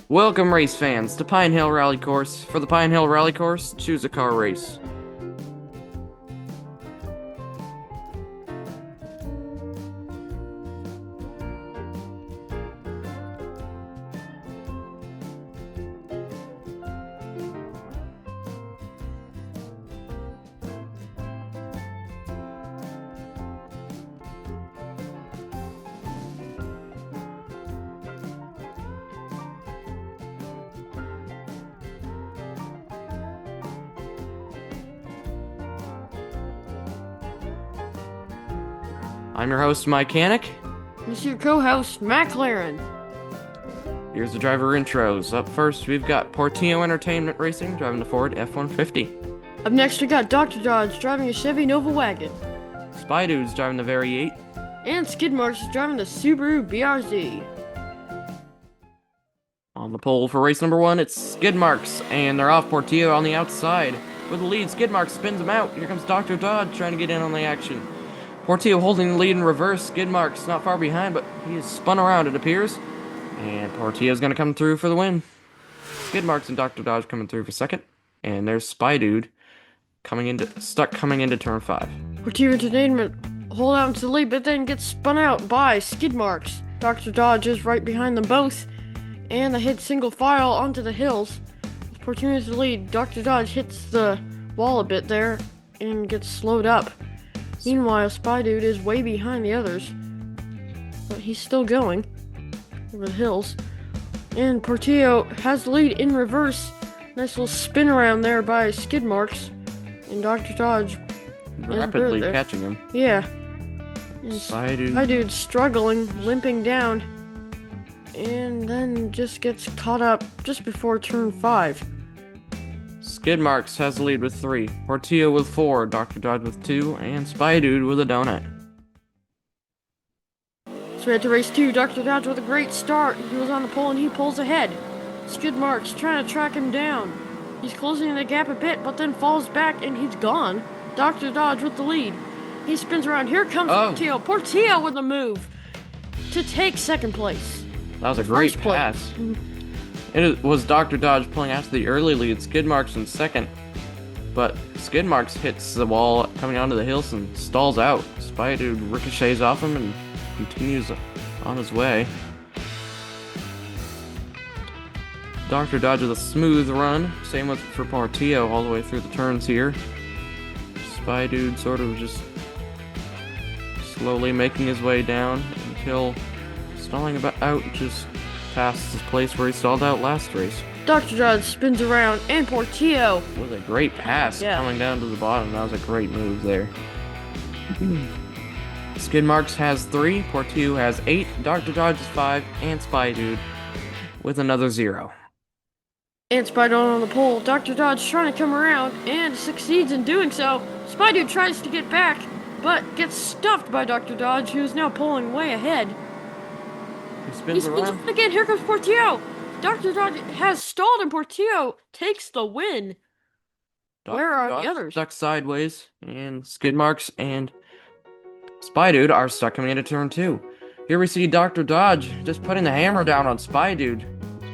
Welcome, race fans, to Pine Hill Rally Course. For the Pine Hill Rally Course, choose a car race. I'm your host, Mike Hannick. This is your co-host, McLaren. Here's the driver intros. Up first, we've got Portillo Entertainment Racing driving the Ford F-150. Up next, we got Dr. Dodge driving a Chevy Nova wagon. Spy Dude's driving the Variate. And Skidmarks is driving the Subaru BRZ. On the pole for race number 1, it's Skidmarks, and they're off Portillo on the outside. With the lead, Skidmarks spins him out. Here comes Dr. Dodge trying to get in on the action. Portillo holding the lead in reverse. Skidmarks not far behind, but he is spun around, it appears. And Portillo's going to come through for the win. Skidmarks and Dr. Dodge coming through for second. And there's Spy Dude coming into turn 5. Portillo Entertainment hold out into the lead, but then gets spun out by Skidmarks. Dr. Dodge is right behind them both. And they hit single file onto the hills. With Portillo in the lead, Dr. Dodge hits the wall a bit there and gets slowed up. Meanwhile, Spy Dude is way behind the others, but he's still going over the hills. And Portillo has the lead in reverse. Nice little spin around there by Skidmarks. And Dr. Dodge Rapidly catching him. Yeah. And Spy Dude's struggling, limping down. And then just gets caught up just before turn 5. Skidmarks has the lead with 3, Portillo with 4, Dr. Dodge with 2, and Spy Dude with a donut. So we had to race 2. Dr. Dodge with a great start. He was on the pole and he pulls ahead. Skidmarks trying to track him down. He's closing the gap a bit, but then falls back and he's gone. Dr. Dodge with the lead. He spins around. Here comes Portillo. Portillo with a move to take second place. That was a great pass. It was Dr. Dodge pulling out to the early lead, Skidmarks in second. But Skidmarks hits the wall coming onto the hills and stalls out. Spy Dude ricochets off him and continues on his way. Dr. Dodge with a smooth run. Same with for Portillo all the way through the turns here. Spy Dude sort of just slowly making his way down until stalling about out just past the place where he stalled out last race. Dr. Dodge spins around and Portillo with a great pass coming down to the bottom. That was a great move there. Skidmarks has 3, Portillo has 8, Dr. Dodge is 5, and Spy Dude with another 0. And Spy Dude on the pole. Dr. Dodge trying to come around and succeeds in doing so. Spy Dude tries to get back, but gets stuffed by Dr. Dodge, who is now pulling way ahead. He spins around again. Here comes Portillo. Dr. Dodge has stalled and Portillo takes the win. Where are the others? Stuck sideways, and Skidmarks and Spy Dude are stuck coming into turn 2. Here we see Dr. Dodge just putting the hammer down on Spy Dude.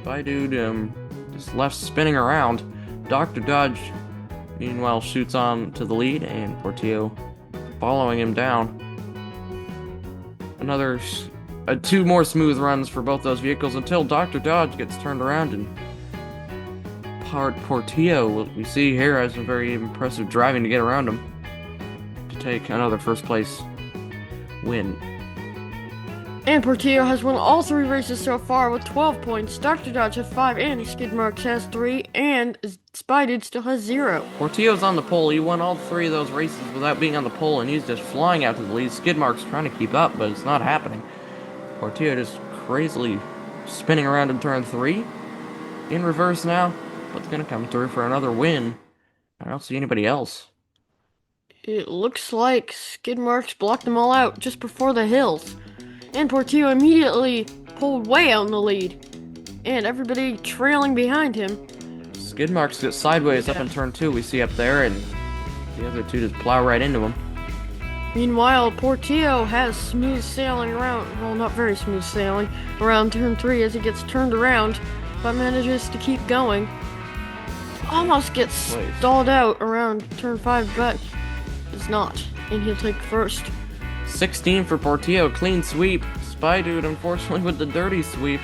Spy Dude just left spinning around. Dr. Dodge, meanwhile, shoots on to the lead, and Portillo following him down. Another 2 more smooth runs for both those vehicles until Dr. Dodge gets turned around, and Portillo, we see here, has some very impressive driving to get around him to take another first place win. And Portillo has won all 3 races so far with 12 points. Dr. Dodge has 5 and Skidmarks has 3 and Spy Dude still has 0. Portillo's on the pole. He won all 3 of those races without being on the pole, and he's just flying out to the lead. Skidmarks trying to keep up, but it's not happening. Portillo just crazily spinning around in turn 3. In reverse now, but it's going to come through for another win. I don't see anybody else. It looks like Skidmarks blocked them all out just before the hills. And Portillo immediately pulled way out in the lead. And everybody trailing behind him. Skidmarks gets sideways up in turn 2, we see up there, and the other 2 just plow right into him. Meanwhile, Portillo has smooth sailing around, well, not very smooth sailing, around turn 3 as he gets turned around. but manages to keep going. Almost gets Wait. stalled out around turn 5, but is not, and he'll take first. 16 for Portillo, clean sweep. Spy Dude, unfortunately, with the dirty sweep.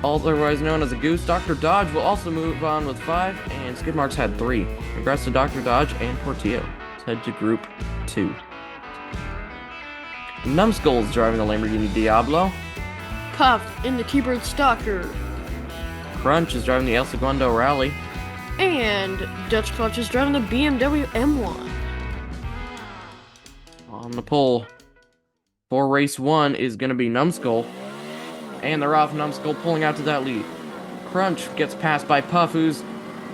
Otherwise known as a goose. Dr. Dodge will also move on with 5, and Skidmarks had 3. Congrats to Dr. Dodge and Portillo. Let's head to Group 2. Numbskull's driving the Lamborghini Diablo. Puff in the T-Bird Stalker. Crunch is driving the El Segundo Rally. And Dutch Clutch is driving the BMW M1. On the pole for race 1 is going to be Numbskull. And they're off. Numbskull pulling out to that lead. Crunch gets passed by Puff, who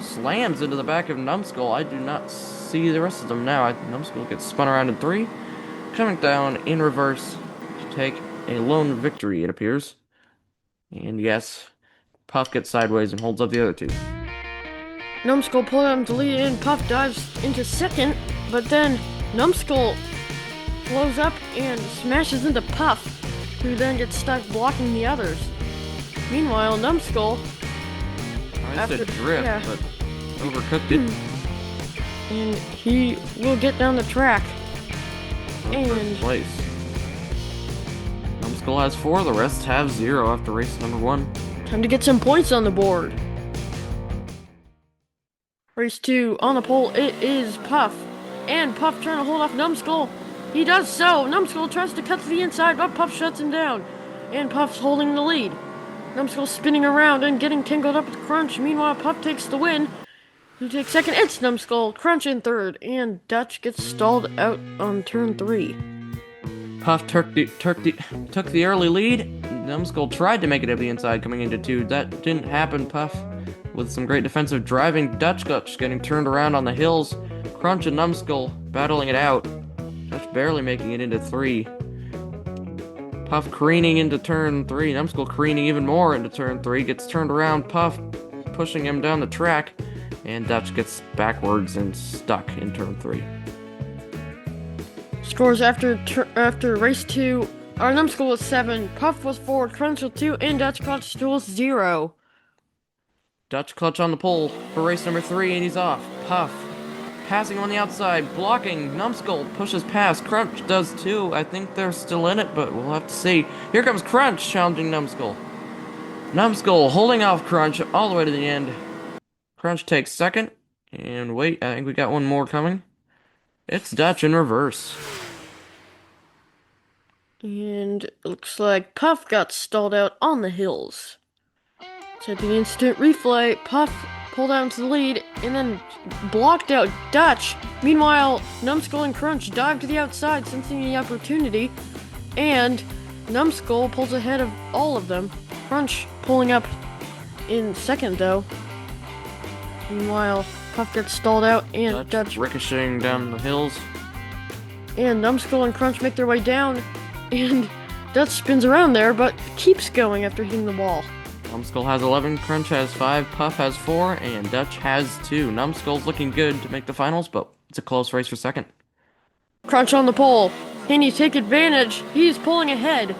slams into the back of Numbskull. I do not see the rest of them now. Numbskull gets spun around in 3. Coming down in reverse to take a lone victory, it appears. And yes, Puff gets sideways and holds up the other 2. Numbskull pulled him to lead in. Puff dives into second, but then Numbskull blows up and smashes into Puff, who then gets stuck blocking the others. Meanwhile, Numbskull, I said drift, yeah. but overcooked it. And he will get down the track. First And place. Numbskull has 4, the rest have 0 after race number 1. time to get some points on the board. Race 2, on the pole, it is Puff. And Puff trying to hold off Numbskull. He does so. Numbskull tries to cut to the inside, but Puff shuts him down. And Puff's holding the lead. Numbskull spinning around and getting tangled up with Crunch. Meanwhile, Puff takes the win. Who takes second? It's Numbskull. Crunch in third. And Dutch gets stalled out on turn 3. Puff took the early lead. Numbskull tried to make it up the inside coming into 2. That didn't happen. Puff with some great defensive driving. Dutch getting turned around on the hills. Crunch and Numbskull battling it out. Dutch barely making it into 3. Puff careening into turn 3. Numbskull careening even more into turn 3. Gets turned around. Puff pushing him down the track. And Dutch gets backwards and stuck in turn 3. Scores after race 2 are Numbskull with 7, Puff with 4, Crunch with 2, and Dutch Clutch still with 0. Dutch Clutch on the pole for race number 3, and he's off. Puff passing on the outside, blocking. Numbskull pushes past. Crunch does too. I think they're still in it, but we'll have to see. Here comes Crunch challenging Numbskull. Numbskull holding off Crunch all the way to the end. Crunch takes second. And wait, I think we got one more coming. It's Dutch in reverse. And it looks like Puff got stalled out on the hills. So the instant replay, Puff pulled out into the lead and then blocked out Dutch. Meanwhile, Numbskull and Crunch dive to the outside, sensing the opportunity. And Numbskull pulls ahead of all of them. Crunch pulling up in second, though. Meanwhile, Puff gets stalled out and Dutch ricocheting down the hills. And Numbskull and Crunch make their way down. And Dutch spins around there, but keeps going after hitting the wall. Numbskull has 11, Crunch has 5, Puff has 4, and Dutch has 2. Numbskull's looking good to make the finals, but it's a close race for second. Crunch on the pole. Can he take advantage? He's pulling ahead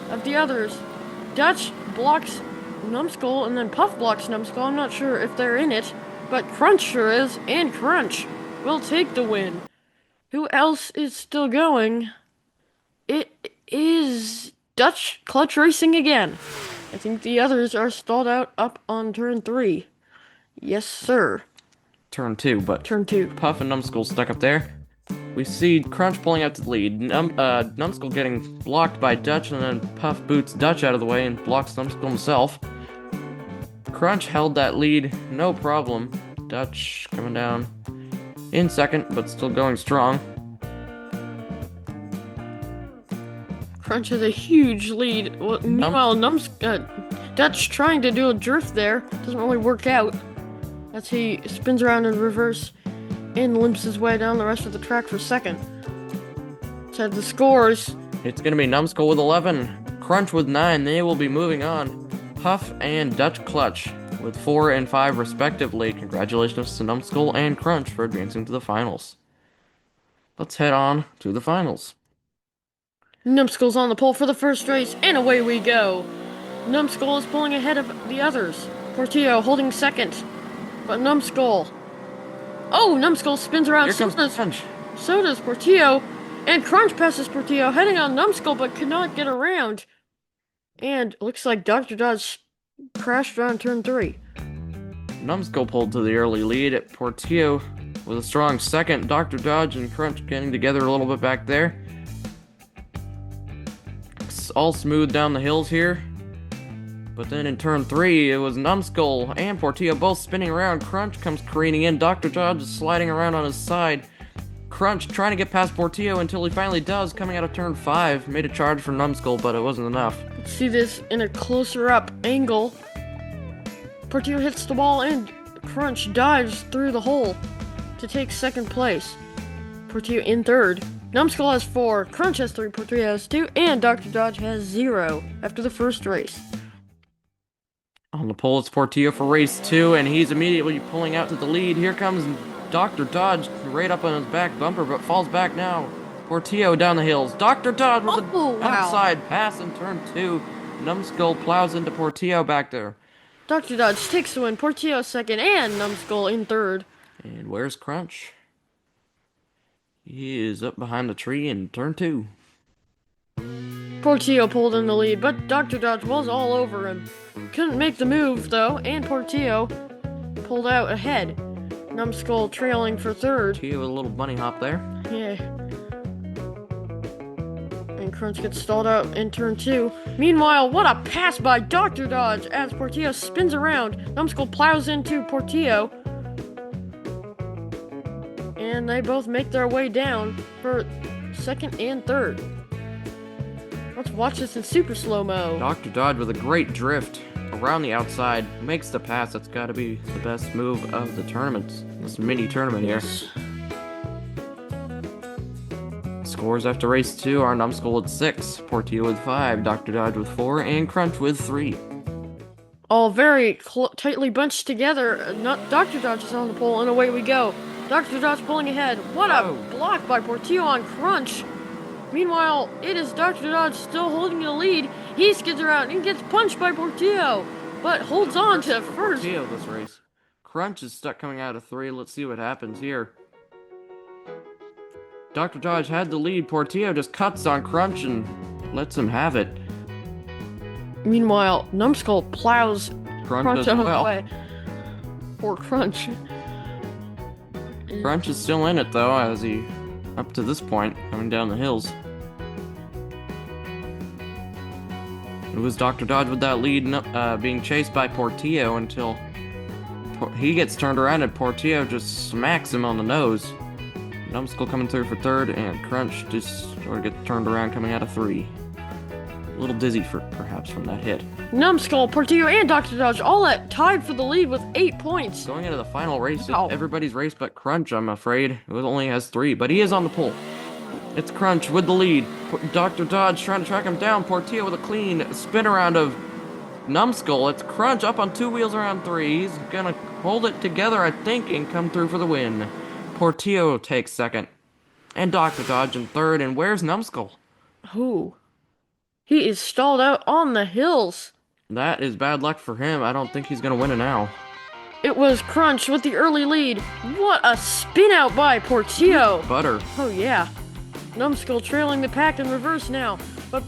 of the others. Dutch blocks Numbskull, and then Puff blocks Numbskull. I'm not sure if they're in it, but Crunch sure is, and Crunch will take the win. Who else is still going? It is Dutch Clutch Racing again. I think the others are stalled out up on turn 3. Yes, sir. Turn 2, but Turn 2. Puff and Numbskull stuck up there. We see Crunch pulling out to the lead. Numbskull getting blocked by Dutch, and then Puff boots Dutch out of the way and blocks Numbskull himself. Crunch held that lead, no problem. Dutch coming down in second, but still going strong. Crunch has a huge lead. Well, meanwhile, Dutch trying to do a drift there. Doesn't really work out. As he spins around in reverse and limps his way down the rest of the track for second. So the scores. It's going to be Numbskull with 11, Crunch with 9. They will be moving on. Puff and Dutch Clutch with 4 and 5 respectively. Congratulations to Numbskull and Crunch for advancing to the finals. Let's head on to the finals. Numbskull's on the pole for the first race, and away we go. Numbskull is pulling ahead of the others. Portillo holding second. But Numbskull... Oh, Numbskull spins around. Here comes Crunch. So does Portillo. And Crunch passes Portillo, heading on Numbskull, but cannot get around. And looks like Dr. Dodge crashed around turn 3. Numbskull pulled to the early lead at Portillo with a strong second. Dr. Dodge and Crunch getting together a little bit back there. It's all smooth down the hills here. But then in turn 3, it was Numbskull and Portillo both spinning around. Crunch comes careening in. Dr. Dodge is sliding around on his side. Crunch trying to get past Portillo until he finally does, coming out of turn 5. Made a charge for Numbskull, but it wasn't enough. Let's see this in a closer up angle. Portillo hits the wall and Crunch dives through the hole to take second place. Portillo in third. Numbskull has 4, Crunch has 3, Portillo has 2, and Dr. Dodge has 0 after the first race. On the pole, it's Portillo for race 2, and he's immediately pulling out to the lead. Here comes Dr. Dodge right up on his back bumper, but falls back now. Portillo down the hills. Dr. Dodge with an outside pass in turn 2. Numbskull plows into Portillo back there. Dr. Dodge takes the win. Portillo second, and Numbskull in third. And where's Crunch? He is up behind the tree in turn 2. Portillo pulled in the lead, but Dr. Dodge was all over him. Couldn't make the move, though, and Portillo pulled out ahead. Numbskull trailing for third. Portillo with a little bunny hop there. Yeah. And Crunch gets stalled out in turn 2. Meanwhile, what a pass by Dr. Dodge as Portillo spins around. Numbskull plows into Portillo. And they both make their way down for second and third. Let's watch this in super slow-mo. Dr. Dodge with a great drift around the outside. Makes the pass. That's got to be the best move of the tournament. This mini tournament here. Scores after race 2 are Numbskull with 6, Portillo with 5, Dr. Dodge with 4, and Crunch with 3. All very tightly bunched together. Dr. Dodge is on the pole, and away we go. Dr. Dodge pulling ahead. What a block by Portillo on Crunch. Meanwhile, it is Dr. Dodge still holding the lead. He skids around and gets punched by Portillo, but holds on to first. Portillo this race. Crunch is stuck coming out of 3. Let's see what happens here. Dr. Dodge had the lead. Portillo just cuts on Crunch and lets him have it. Meanwhile, Numbskull plows Crunch out of the way. Poor Crunch. Crunch is still in it though, as he, up to this point, coming down the hills. It was Dr. Dodge with that lead, being chased by Portillo until he gets turned around and Portillo just smacks him on the nose. Numbskull coming through for third, and Crunch just sort of gets turned around coming out of 3. A little dizzy perhaps from that hit. Numbskull, Portillo, and Dr. Dodge all tied for the lead with 8 points. Going into the final race, everybody's race but Crunch, I'm afraid. It only has 3, but he is on the pole. It's Crunch with the lead. Dr. Dodge trying to track him down. Portillo with a clean spin around of Numbskull. It's Crunch up on 2 wheels around 3. He's gonna hold it together, I think, and come through for the win. Portillo takes second. And Dr. Dodge in third. And where's Numbskull? Who? He is stalled out on the hills. That is bad luck for him. I don't think he's gonna win it now. It was Crunch with the early lead. What a spin out by Portillo. Butter. Oh yeah. Numbskull trailing the pack in reverse now. But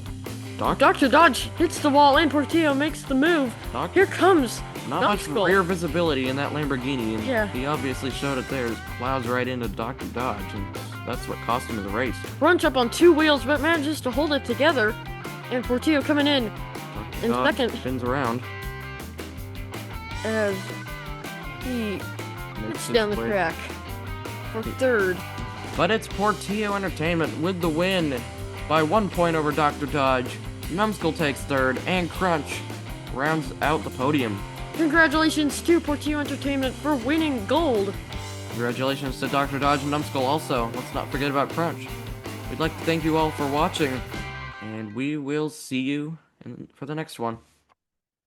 Dr. Dodge hits the wall and Portillo makes the move. Here comes Not Numbskull. much rear visibility in that Lamborghini, and yeah. He obviously showed it there. Just plows right into Dr. Dodge, and that's what cost him the race. Crunch up on 2 wheels, but manages to hold it together. And Portillo coming in second. Spins around. As he hits down the track for third. But it's Portillo Entertainment with the win by 1 point over Dr. Dodge. Numbskull takes third, and Crunch rounds out the podium. Congratulations to Portillo Entertainment for winning gold. Congratulations to Dr. Dodge and Numbskull also. Let's not forget about Crunch. We'd like to thank you all for watching, and we will see you for the next one.